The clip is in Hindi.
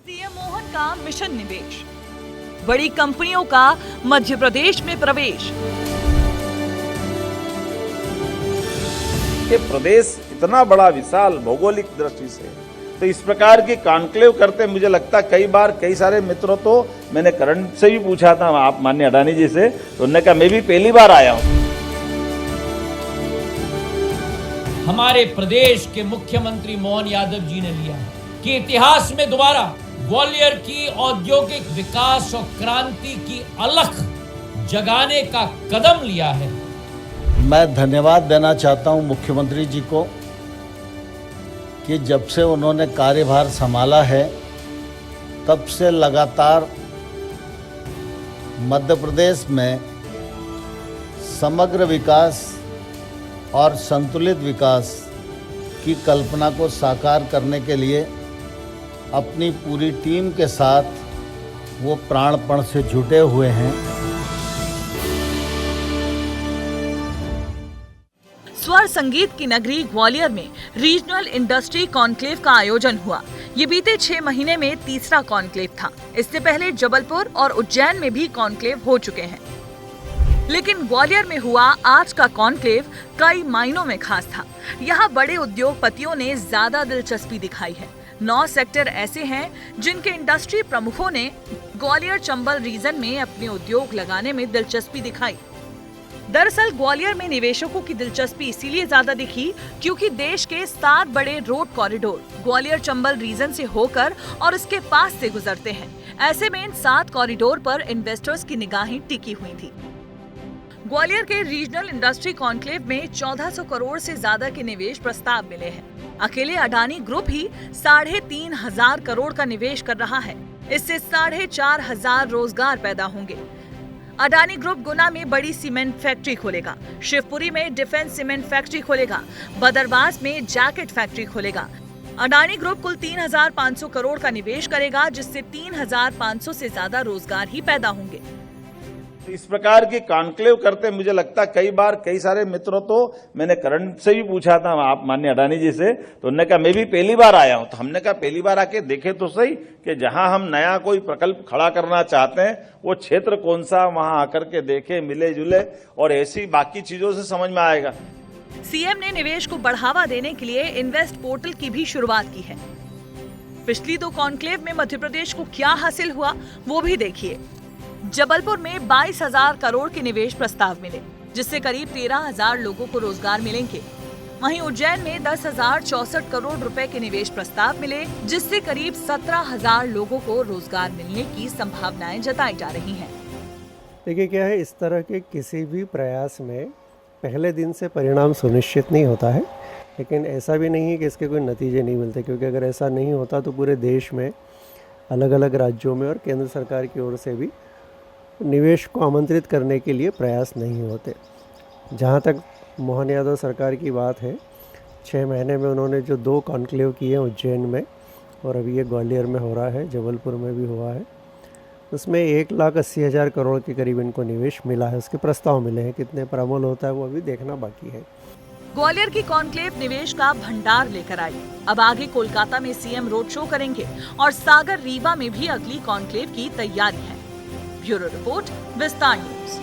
सीएम मोहन का मिशन निवेश, बड़ी कंपनियों का मध्य प्रदेश में प्रवेश। ये प्रदेश इतना बड़ा विशाल भौगोलिक दृष्टि से, तो इस प्रकार की कॉन्क्लेव करते मुझे लगता कई बार कई सारे मित्रों, तो मैंने करण से भी पूछा था, आप माननीय अडानी जी से, तो उन्होंने कहा मैं भी पहली बार आया हूँ। हमारे प्रदेश के मुख्यमंत्री मोहन यादव जी ने लिया कि इतिहास में दोबारा ग्वालियर की औद्योगिक विकास और क्रांति की अलख जगाने का कदम लिया है। मैं धन्यवाद देना चाहता हूं मुख्यमंत्री जी को कि जब से उन्होंने कार्यभार संभाला है तब से लगातार मध्य प्रदेश में समग्र विकास और संतुलित विकास की कल्पना को साकार करने के लिए अपनी पूरी टीम के साथ वो प्राणपण से जुटे हुए हैं। स्वर संगीत की नगरी ग्वालियर में रीजनल इंडस्ट्री कॉन्क्लेव का आयोजन हुआ। ये बीते 6 महीने में तीसरा कॉन्क्लेव था। इससे पहले जबलपुर और उज्जैन में भी कॉन्क्लेव हो चुके हैं, लेकिन ग्वालियर में हुआ आज का कॉन्क्लेव कई मायनों में खास था। यहाँ बड़े उद्योगपतियों ने ज्यादा दिलचस्पी दिखाई है। 9 सेक्टर ऐसे हैं जिनके इंडस्ट्री प्रमुखों ने ग्वालियर चंबल रीजन में अपने उद्योग लगाने में दिलचस्पी दिखाई। दरअसल ग्वालियर में निवेशकों की दिलचस्पी इसीलिए ज्यादा दिखी क्योंकि देश के 7 बड़े road corridor Gwalior Chambal region से होकर और इसके पास से गुजरते हैं। ऐसे में इन 7 कॉरिडोर पर इन्वेस्टर्स की निगाहें टिकी हुई थी। ग्वालियर के रीजनल इंडस्ट्री कॉन्क्लेव में 1400 करोड़ से ज्यादा के निवेश प्रस्ताव मिले हैं। अकेले अडानी ग्रुप ही 3500 करोड़ का निवेश कर रहा है। इससे 4500 रोजगार पैदा होंगे। अडानी ग्रुप गुना में बड़ी सीमेंट फैक्ट्री खोलेगा, शिवपुरी में डिफेंस सीमेंट फैक्ट्री खोलेगा, बदरवास में जैकेट फैक्ट्री खोलेगा। अडानी ग्रुप कुल 3500 करोड़ का निवेश करेगा, जिससे 3500 से ज्यादा रोजगार ही पैदा होंगे। इस प्रकार की कॉन्क्लेव करते मुझे लगता कई बार कई सारे मित्रों, तो मैंने करण से भी पूछा था, आप माननीय अडानी जी से, तो उन्होंने कहा मैं भी पहली बार आया हूं। तो हमने कहा पहली बार आके देखे तो सही कि जहां हम नया कोई प्रकल्प खड़ा करना चाहते हैं वो क्षेत्र कौन सा, वहां आकर के देखे, मिले जुले, और ऐसी बाकी चीजों से समझ में आएगा। सीएम ने निवेश को बढ़ावा देने के लिए इन्वेस्ट पोर्टल की भी शुरुआत की है। पिछली 2 कॉन्क्लेव में मध्य प्रदेश को क्या हासिल हुआ वो भी देखिए। जबलपुर में 22,000 करोड़ के निवेश प्रस्ताव मिले, जिससे करीब 13,000 लोगों को रोजगार मिलेंगे। वहीं उज्जैन में 10,064 करोड़ रुपए के निवेश प्रस्ताव मिले, जिससे करीब 17,000 लोगों को रोजगार मिलने की संभावनाएं जताई जा रही हैं। देखिए क्या है, इस तरह के किसी भी प्रयास में पहले दिन से परिणाम सुनिश्चित नहीं होता है, लेकिन ऐसा भी नहीं है कि इसके कोई नतीजे नहीं मिलते, क्योंकि अगर ऐसा नहीं होता तो पूरे देश में अलग अलग राज्यों में और केंद्र सरकार की ओर से भी निवेश को आमंत्रित करने के लिए प्रयास नहीं होते। जहाँ तक मोहन यादव सरकार की बात है, 6 महीने में उन्होंने जो 2 कॉन्क्लेव किए उज्जैन में और अभी ये ग्वालियर में हो रहा है, जबलपुर में भी हुआ है, उसमें 1,80,000 करोड़ के करीब इनको निवेश मिला है। उसके प्रस्ताव मिले हैं, कितने पर अमल होता है वो अभी देखना बाकी है। ग्वालियर की कॉन्क्लेव निवेश का भंडार लेकर आई। अब आगे कोलकाता में सीएम रोड शो करेंगे और सागर रीवा में भी अगली कॉन्क्लेव की तैयारी है। ब्यूरो रिपोर्ट, विस्तार न्यूज।